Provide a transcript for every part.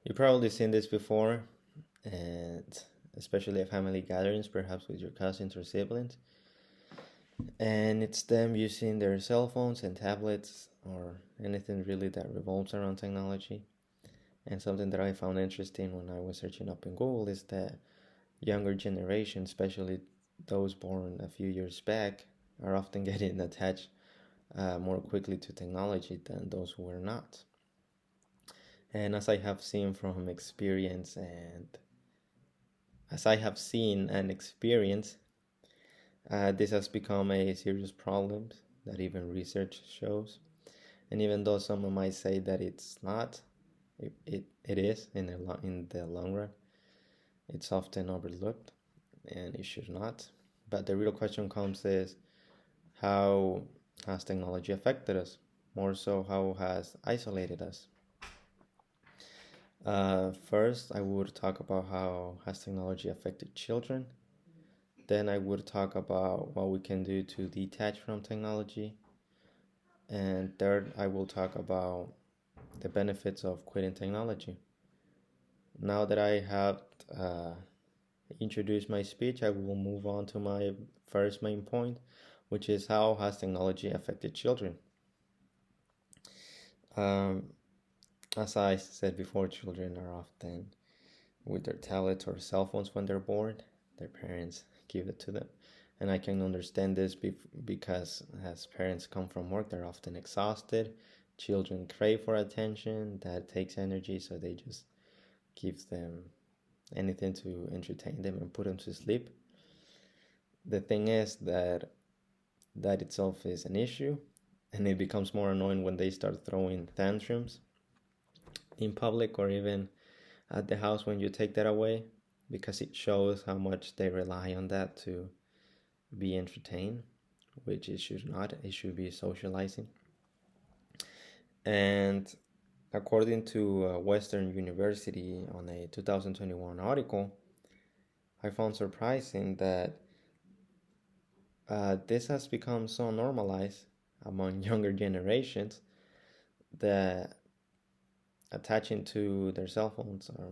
You've probably seen this before, and especially at family gatherings, perhaps with your cousins or siblings. And it's them using their cell phones and tablets or anything really that revolves around technology. And something that I found interesting when I was searching up in Google is that younger generation, especially those born a few years back, are often getting attached more quickly to technology than those who were not. And as I have seen from experience and as I have seen and experienced, this has become a serious problem that even research shows. And even though someone might say that it's not, it is in the long run. It's often overlooked and it should not. But the real question comes is, how has technology affected us? More so, how has isolated us? First, I would talk about how has technology affected children. Then I would talk about what we can do to detach from technology. And third, I will talk about the benefits of quitting technology. Now that I have introduced my speech, I will move on to my first main point, which is how has technology affected children. As I said before, children are often with their tablets or cell phones when they're bored. Their parents give it to them. And I can understand this because as parents come from work, they're often exhausted. Children crave for attention. That takes energy, so they just give them anything to entertain them and put them to sleep. The thing is that itself is an issue, and it becomes more annoying when they start throwing tantrums in public or even at the house when you take that away, because it shows how much they rely on that to be entertained, which it should not. It should be socializing. And according to Western University, on a 2021 article, I found surprising that this has become so normalized among younger generations that attaching to their cell phones, or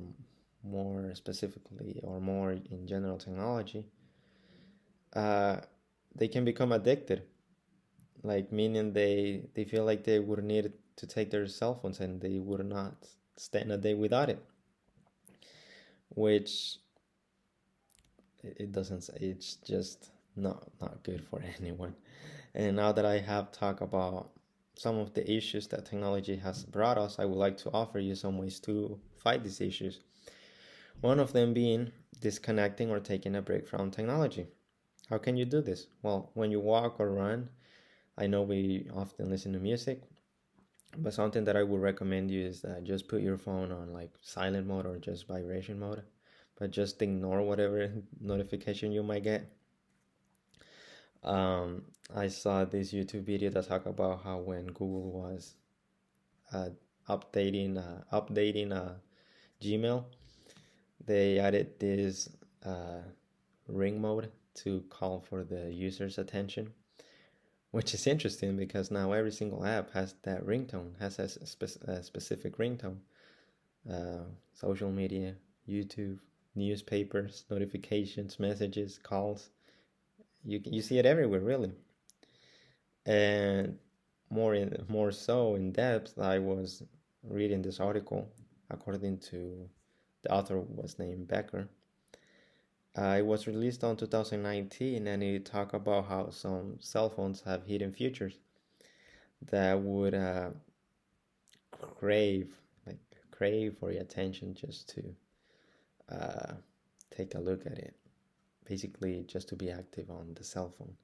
more specifically or more in general technology, they can become addicted, like meaning they feel like they would need to take their cell phones and they would not stand a day without it, which it doesn't say. It's just not good for anyone. And now that I have talked about some of the issues that technology has brought us, I would like to offer you some ways to fight these issues. One of them being disconnecting or taking a break from technology. How can you do this? Well, when you walk or run, I know we often listen to music, but something that I would recommend you is that just put your phone on like silent mode or just vibration mode, but just ignore whatever notification you might get. I saw this YouTube video that talked about how when Google was uh, updating Gmail, they added this ring mode to call for the user's attention, which is interesting because now every single app has that ringtone, has a specific ringtone. Social media, YouTube, newspapers, notifications, messages, calls. You see it everywhere, really. And more so in depth, I was reading this article. According to the author, was named Becker. It was released on 2019, and it talked about how some cell phones have hidden features that would crave for your attention just to take a look at it. Basically, just to be active on the cell phone.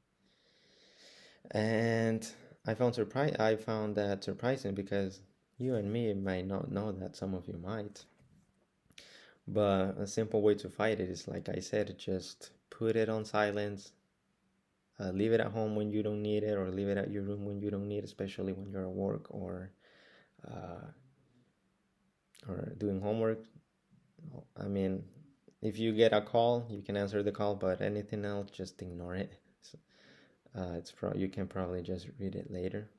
And I found that surprising because you and me might not know that. Some of you might. But a simple way to fight it is, like I said, just put it on silence. Leave it at home when you don't need it, or leave it at your room when you don't need it, especially when you're at work or doing homework. I mean, if you get a call, you can answer the call, but anything else, just ignore it. You can probably just read it later.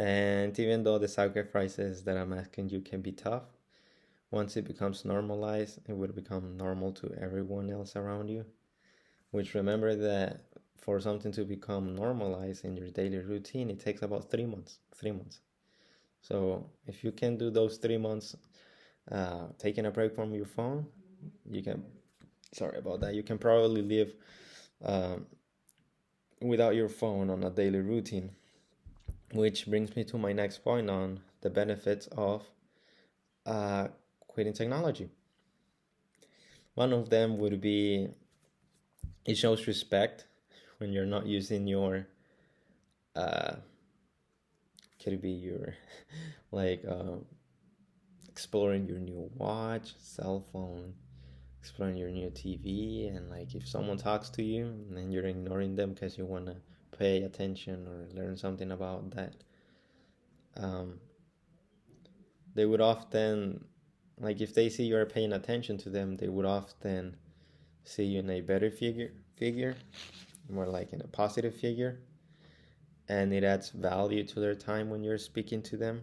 And even though the sacrifices that I'm asking you can be tough, once it becomes normalized, it will become normal to everyone else around you. Which, remember that for something to become normalized in your daily routine, it takes about 3 months. 3 months. So if you can do those 3 months, taking a break from your phone, you can. Sorry about that. You can probably live um, without your phone on a daily routine. Which brings me to my next point on the benefits of uh, quitting technology. One of them would be it shows respect when you're not using your uh, could it be your like exploring your new watch, cell phone, exploring your new TV, and like if someone talks to you and then you're ignoring them because you want to pay attention or learn something about that, um, they would often, like if they see you're paying attention to them, they would often see you in a better figure, more like in a positive figure, and it adds value to their time when you're speaking to them.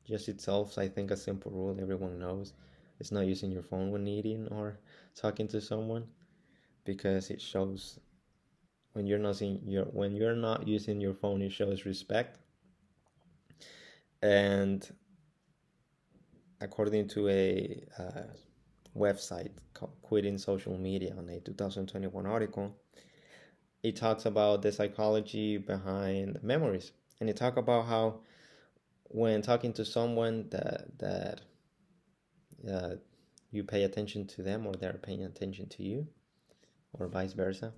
Just itself, I think a simple rule everyone knows. It's not using your phone when eating or talking to someone because it shows when you're not using your phone, it shows respect. And according to a website called Quitting Social Media on a 2021 article, it talks about the psychology behind memories, and it talks about how when talking to someone that uh, you pay attention to them or they're paying attention to you, or vice versa,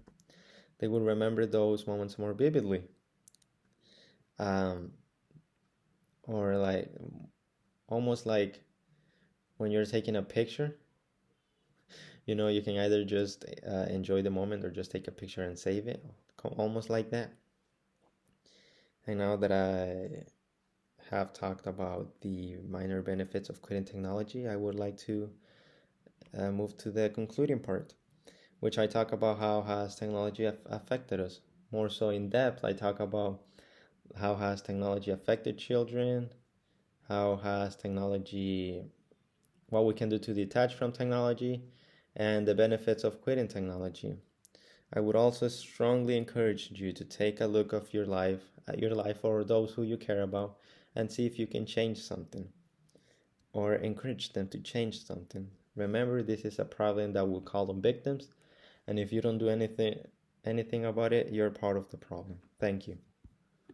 they will remember those moments more vividly. Um, or like almost like when you're taking a picture, you can either just enjoy the moment or just take a picture and save it, almost like that. And now that I have talked about the minor benefits of quitting technology, I would like to move to the concluding part, which I talk about how has technology affected us. More so in depth, I talk about how has technology affected children, how has technology, what we can do to detach from technology, and the benefits of quitting technology. I would also strongly encourage you to take a look at your life or those who you care about, and see if you can change something or encourage them to change something. Remember, this is a problem that will call them victims, and if you don't do anything about it, you're part of the problem. Thank you.